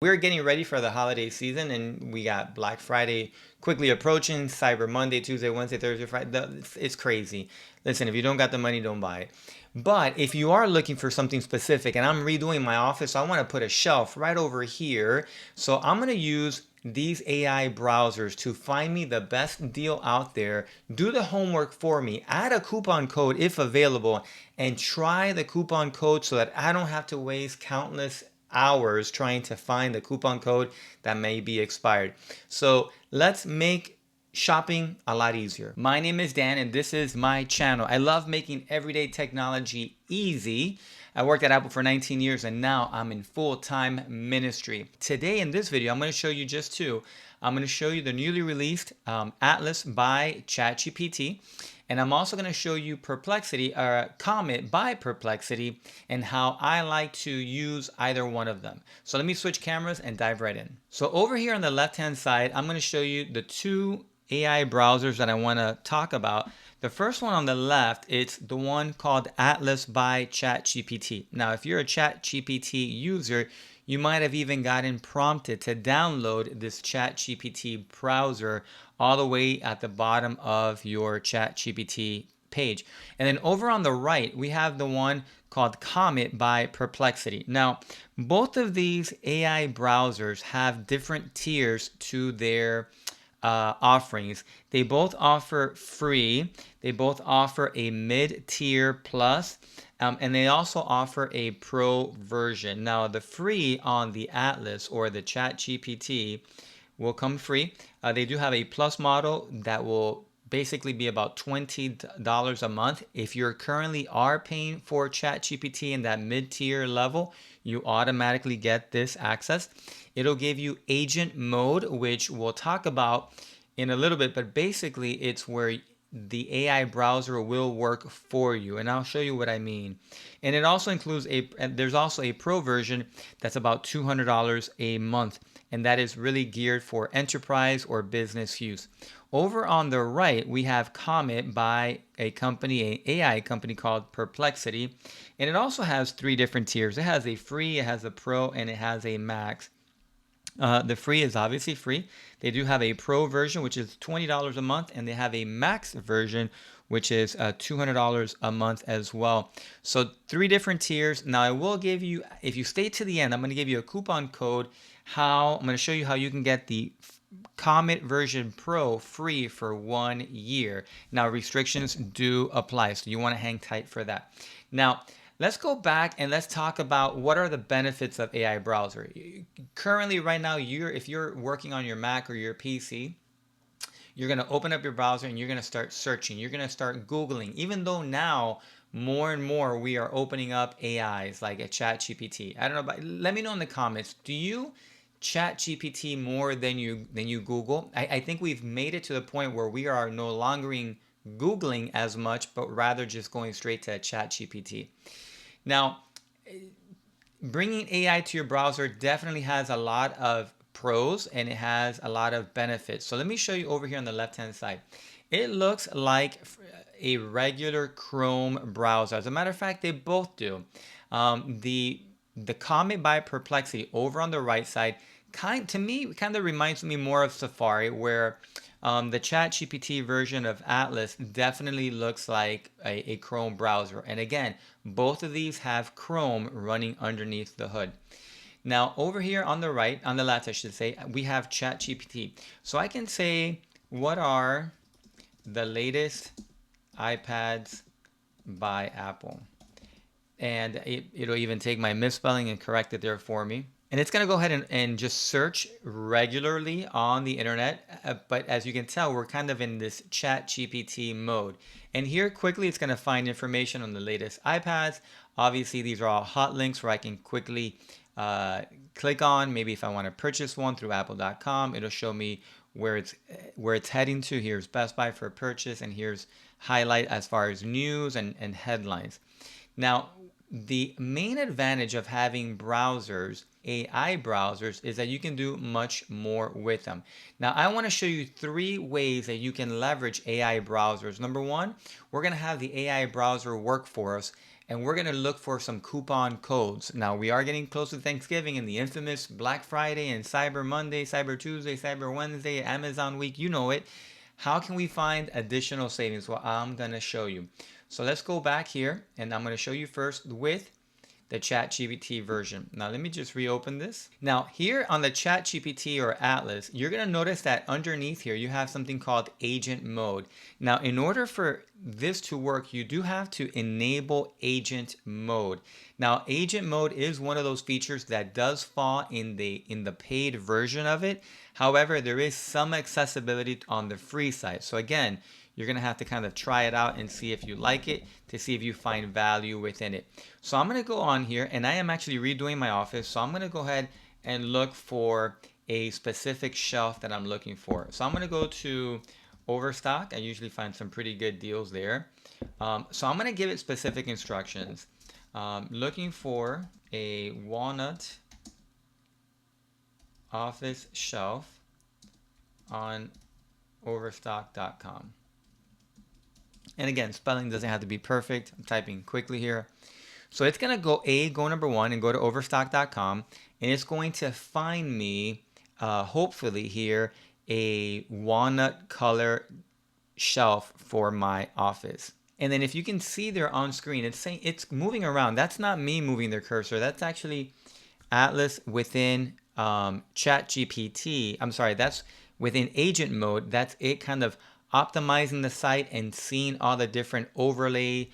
We're getting ready for the holiday season, and we got Black Friday quickly approaching, Cyber Monday, Tuesday, Wednesday, Thursday, Friday. It's crazy. Listen, if you don't got the money, don't buy it. But if you are looking for something specific, and I'm redoing my office, so I want to put a shelf right over here. So I'm going to use these AI browsers to find me the best deal out there, do the homework for me, add a coupon code if available, and try the coupon code so that I don't have to waste countless hours trying to find the coupon code that may be expired. So let's make shopping a lot easier. My name is Dan and this is my channel. I love making everyday technology easy. I worked at Apple for 19 years and now I'm in full-time ministry. Today in this video, I'm going to show you just two. I'm going to show you the newly released Atlas by ChatGPT. And I'm also going to show you Perplexity, or Comet by Perplexity, and how I like to use either one of them. So let me switch cameras and dive right in. So over here on the left-hand side, I'm going to show you the two AI browsers that I want to talk about. The first one on the left, it's the one called Atlas by ChatGPT. Now, if you're a ChatGPT user, you might have even gotten prompted to download this ChatGPT browser all the way at the bottom of your ChatGPT page. And then over on the right, we have the one called Comet by Perplexity. Now, both of these AI browsers have different tiers to their offerings. They both offer free, they both offer a mid-tier plus, and they also offer a pro version. Now, the free on the Atlas or the ChatGPT will come free. They do have a plus model that will basically be about $20 a month. If you're currently are paying for ChatGPT in that mid-tier level, you automatically get this access. It'll give you agent mode, which we'll talk about in a little bit, but basically it's where the AI browser will work for you, and I'll show you what I mean. And it also includes there's also a pro version that's about $200 a month, and that is really geared for enterprise or business use. Over on the right, we have Comet by a company, an AI company called Perplexity, and it also has three different tiers. It has a free, it has a pro, and it has a max. The free is obviously free. They do have a pro version, which is $20 a month, and they have a max version, which is $200 a month as well. So three different tiers. Now I will give you, if you stay to the end, I'm going to give you a coupon code. I'm going to show you how you can get the Comet version Pro free for 1 year. Now restrictions do apply, so you want to hang tight for that. Now, let's go back and let's talk about what are the benefits of AI browser. Currently, right now, if you're working on your Mac or your PC, you're going to open up your browser and you're going to start searching. You're going to start Googling, even though now more and more we are opening up AIs like a ChatGPT. I don't know, but let me know in the comments. Do you ChatGPT more than you Google? I think we've made it to the point where we are no longer Googling as much, but rather just going straight to ChatGPT. Now, bringing AI to your browser definitely has a lot of pros and it has a lot of benefits. So let me show you over here on the left-hand side. It looks like a regular Chrome browser. As a matter of fact, they both do. The Comet by Perplexity over on the right side, to me, kind of reminds me more of Safari, where the ChatGPT version of Atlas definitely looks like a Chrome browser. And again, both of these have Chrome running underneath the hood. Now, over here on the right, on the left, I should say, we have ChatGPT. So I can say, what are the latest iPads by Apple? And it'll even take my misspelling and correct it there for me. And it's going to go ahead and just search regularly on the internet. But as you can tell, we're kind of in this ChatGPT mode. And here quickly, it's going to find information on the latest iPads. Obviously, these are all hot links where I can quickly click on. Maybe if I want to purchase one through apple.com, it'll show me where it's heading to. Here's Best Buy for purchase, and here's highlight as far as news and headlines. Now, the main advantage of having browsers, AI browsers, is that you can do much more with them. Now, I want to show you 3 ways that you can leverage AI browsers. Number 1, we're going to have the AI browser work for us and we're going to look for some coupon codes. Now, we are getting close to Thanksgiving and the infamous Black Friday and Cyber Monday, Cyber Tuesday, Cyber Wednesday, Amazon Week, you know it. How can we find additional savings? Well, I'm going to show you. So let's go back here, and I'm going to show you first with the ChatGPT version. Now let me just reopen this. Now here on the ChatGPT or Atlas, you're gonna notice that underneath here you have something called agent mode. Now in order for this to work, you do have to enable agent mode. Now agent mode is one of those features that does fall in the paid version of it. However, there is some accessibility on the free side. So again, you're going to have to kind of try it out and see if you like it, to see if you find value within it. So I'm going to go on here, and I am actually redoing my office. So I'm going to go ahead and look for a specific shelf that I'm looking for. So I'm going to go to Overstock. I usually find some pretty good deals there. So I'm going to give it specific instructions. Looking for a walnut office shelf on overstock.com. And again, spelling doesn't have to be perfect. I'm typing quickly here. So it's going to go number one and go to overstock.com. And it's going to find me, hopefully here, a walnut color shelf for my office. And then if you can see there on screen, it's saying it's moving around. That's not me moving the cursor. That's actually Atlas within ChatGPT. I'm sorry, that's within agent mode. That's it kind of optimizing the site and seeing all the different overlay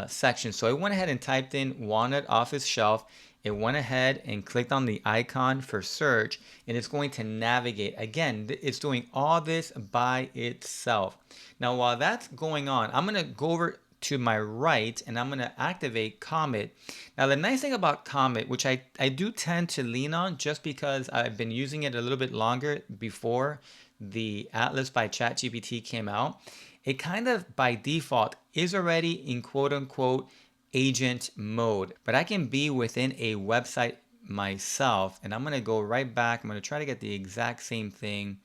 sections. So I went ahead and typed in walnut office shelf. It went ahead and clicked on the icon for search, and it's going to navigate. Again, it's doing all this by itself. Now, while that's going on, I'm going to go over to my right and I'm going to activate Comet. Now, the nice thing about Comet, which I do tend to lean on just because I've been using it a little bit longer before the Atlas by ChatGPT came out, it kind of by default is already in quote unquote agent mode, but I can be within a website myself, and I'm going to go right back. I'm going to try to get the exact same thing.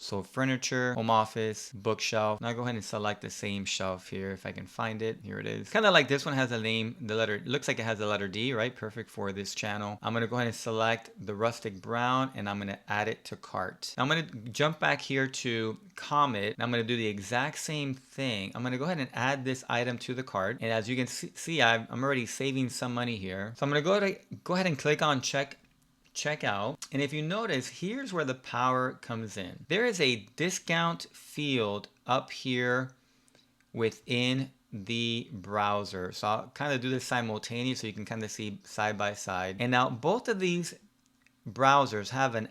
So furniture, home office, bookshelf. Now go ahead and select the same shelf here if I can find it. Here it is. Kind of like this one has a name, the letter, it looks like it has the letter D, right? Perfect for this channel. I'm gonna go ahead and select the rustic brown and I'm gonna add it to cart. Now I'm gonna jump back here to Comet. And I'm gonna do the exact same thing. I'm gonna go ahead and add this item to the cart. And as you can see, I'm already saving some money here. So I'm gonna go ahead and click on checkout, and if you notice, here's where the power comes in. There is a discount field up here within the browser. So I'll kind of do this simultaneously so you can kind of see side by side. And now both of these browsers have an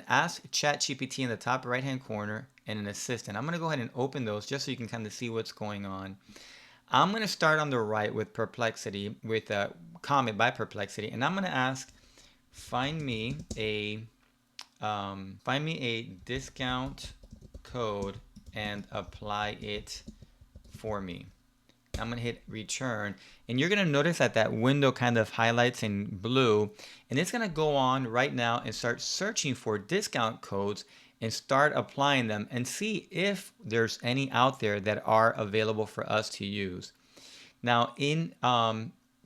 Ask ChatGPT in the top right hand corner and an assistant. I'm going to go ahead and open those just so you can kind of see what's going on. I'm going to start on the right with Perplexity, with Comet by Perplexity, and I'm going to ask, find me a discount code and apply it for me. I'm going to hit return, and you're going to notice that that window kind of highlights in blue, and it's going to go on right now and start searching for discount codes and start applying them and see if there's any out there that are available for us to use. Now in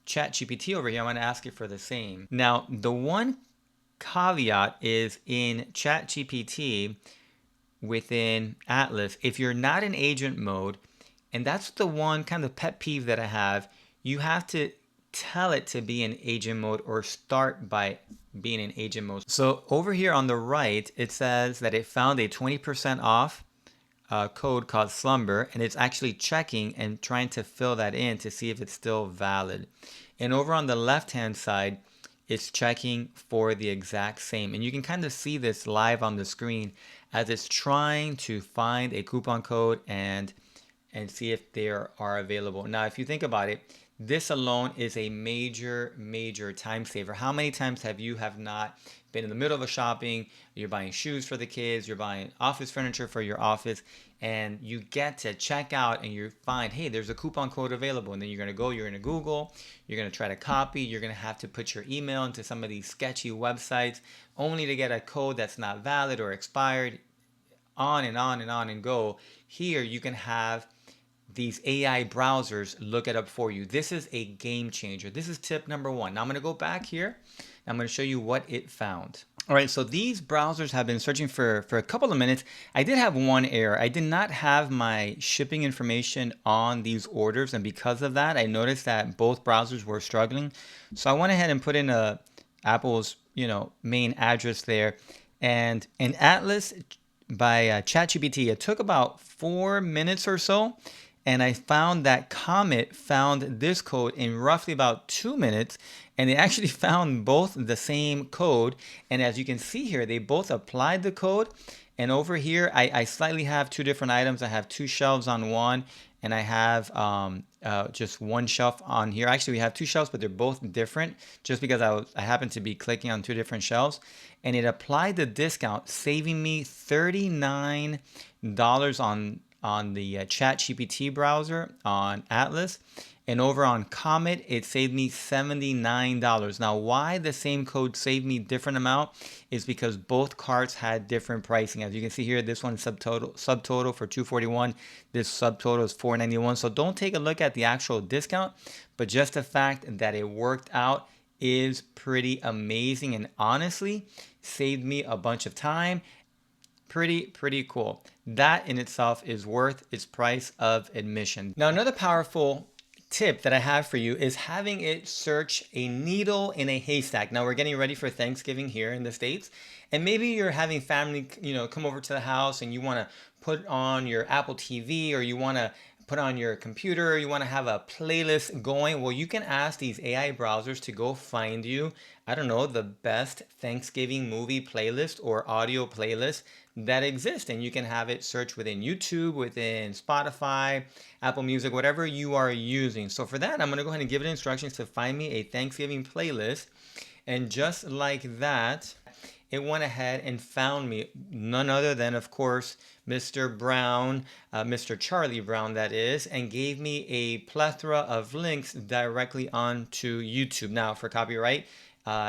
ChatGPT over here, I want to ask it for the same. Now, the one caveat is in ChatGPT within Atlas, if you're not in agent mode, and that's the one kind of pet peeve that I have, you have to tell it to be in agent mode or start by being in agent mode. So over here on the right, it says that it found a 20% off code called Slumber, and it's actually checking and trying to fill that in to see if it's still valid. And over on the left hand side, it's checking for the exact same, and you can kind of see this live on the screen as it's trying to find a coupon code and see if they are available. Now if you think about it, this alone is a major time saver. How many times have not been in the middle of a shopping, you're buying shoes for the kids, you're buying office furniture for your office, and you get to check out and you find, hey, there's a coupon code available, and then you're going to Google, you're going to try to copy, you're going to have to put your email into some of these sketchy websites only to get a code that's not valid or expired, on and on and on and go. Here you can have these AI browsers look it up for you. This is a game changer. This is tip number one. Now I'm going to go back here. I'm going to show you what it found. All right, so these browsers have been searching for a couple of minutes. I did have one error. I did not have my shipping information on these orders, and because of that, I noticed that both browsers were struggling. So I went ahead and put in Apple's, main address there, and in Atlas by ChatGPT, it took about 4 minutes or so, and I found that Comet found this code in roughly about 2 minutes, and they actually found both the same code. And as you can see here, they both applied the code. And over here, I slightly have two different items. I have two shelves on one, and I have just one shelf on here. Actually, we have two shelves, but they're both different just because I happened to be clicking on two different shelves. And it applied the discount, saving me $39 on the ChatGPT browser on Atlas. And over on Comet, it saved me $79. Now, why the same code saved me different amount is because both carts had different pricing. As you can see here, this one subtotal for $241. This subtotal is $491. So don't take a look at the actual discount, but just the fact that it worked out is pretty amazing, and honestly saved me a bunch of time. Pretty cool. That in itself is worth its price of admission. Now, another powerful tip that I have for you is having it search a needle in a haystack. Now we're getting ready for Thanksgiving here in the States, and maybe you're having family, come over to the house and you want to put on your Apple TV, or you want to put on your computer, or you want to have a playlist going. Well, you can ask these AI browsers to go find you, I don't know, the best Thanksgiving movie playlist or audio playlist that exist, and you can have it search within YouTube, within Spotify, Apple Music, whatever you are using. So for that, I'm going to go ahead and give it instructions to find me a Thanksgiving playlist, and just like that, it went ahead and found me none other than, of course, Mr. Brown, Mr. Charlie Brown, that is, and gave me a plethora of links directly onto YouTube. Now, for copyright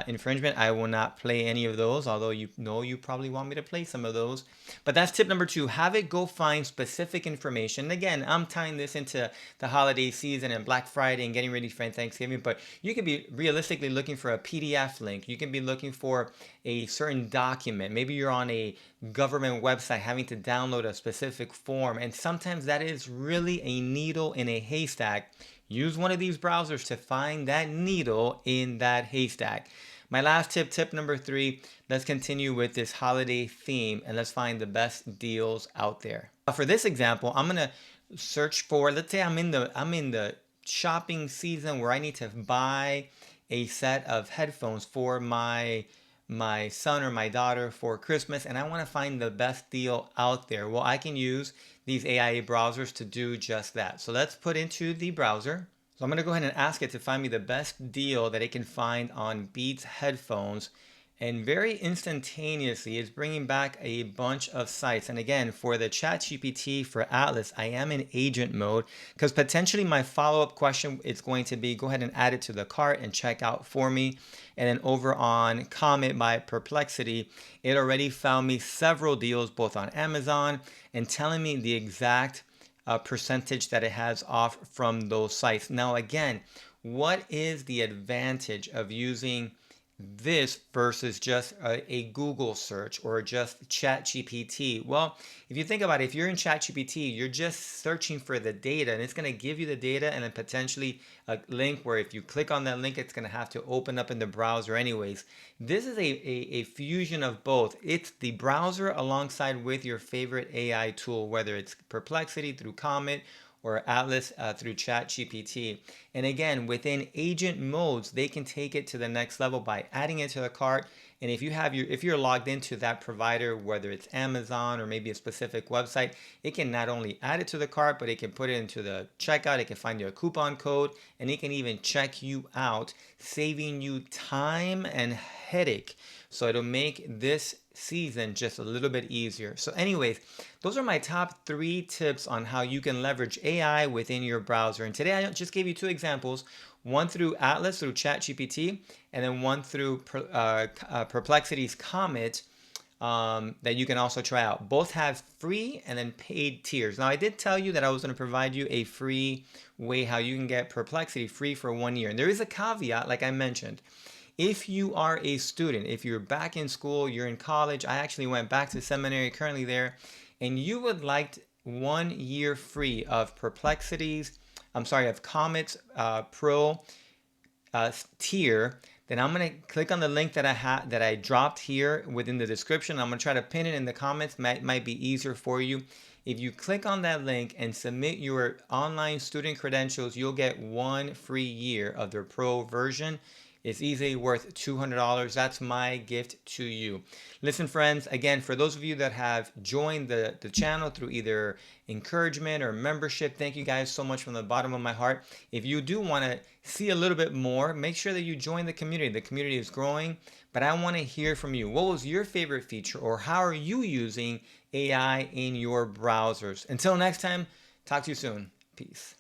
infringement, I will not play any of those, although you probably want me to play some of those. But that's tip number two. Have it go find specific information. And again, I'm tying this into the holiday season and Black Friday and getting ready for Thanksgiving, but you could be realistically looking for a PDF link. You can be looking for a certain document. Maybe you're on a government website having to download a specific form, and sometimes that is really a needle in a haystack. Use one of these browsers to find that needle in that haystack. My last tip number three, let's continue with this holiday theme and let's find the best deals out there. For this example, I'm going to search for, let's say I'm in the shopping season where I need to buy a set of headphones for my son or my daughter for Christmas, and I want to find the best deal out there. Well, I can use these AI browsers to do just that. So let's put into the browser. So I'm going to go ahead and ask it to find me the best deal that it can find on Beats headphones. And very instantaneously, it's bringing back a bunch of sites. And again, for the ChatGPT for Atlas, I am in agent mode because potentially my follow-up question is going to be, go ahead and add it to the cart and check out for me. And then over on Comet by Perplexity, it already found me several deals both on Amazon and telling me the exact percentage that it has off from those sites. Now, again, what is the advantage of using this versus just a Google search or just ChatGPT? Well, if you think about it, if you're in ChatGPT, you're just searching for the data, and it's going to give you the data and then potentially a link where if you click on that link, it's going to have to open up in the browser anyways. This is a fusion of both. It's the browser alongside with your favorite AI tool, whether it's Perplexity through Comet or Atlas through ChatGPT. And again, within agent modes, they can take it to the next level by adding it to the cart. And if you're logged into that provider, whether it's Amazon or maybe a specific website, it can not only add it to the cart, but it can put it into the checkout. It can find you a coupon code, and it can even check you out, saving you time and headache. So it'll make this season just a little bit easier. So anyways, those are my top 3 tips on how you can leverage AI within your browser. And today I just gave you 2 examples, one through Atlas, through ChatGPT, and then one through Perplexity's Comet that you can also try out. Both have free and then paid tiers. Now, I did tell you that I was going to provide you a free way how you can get Perplexity free for 1 year. And there is a caveat, like I mentioned. If you are a student, if you're back in school, you're in college, I actually went back to seminary, currently there, and you would like 1 year free of of Comet's Pro tier, then I'm gonna click on the link that I dropped here within the description. I'm gonna try to pin it in the comments. Might be easier for you. If you click on that link and submit your online student credentials, you'll get 1 free year of their pro version. It's easily worth $200. That's my gift to you. Listen, friends, again, for those of you that have joined the channel through either encouragement or membership, thank you guys so much from the bottom of my heart. If you do want to see a little bit more, make sure that you join the community. The community is growing, but I want to hear from you. What was your favorite feature, or how are you using AI in your browsers? Until next time, talk to you soon. Peace.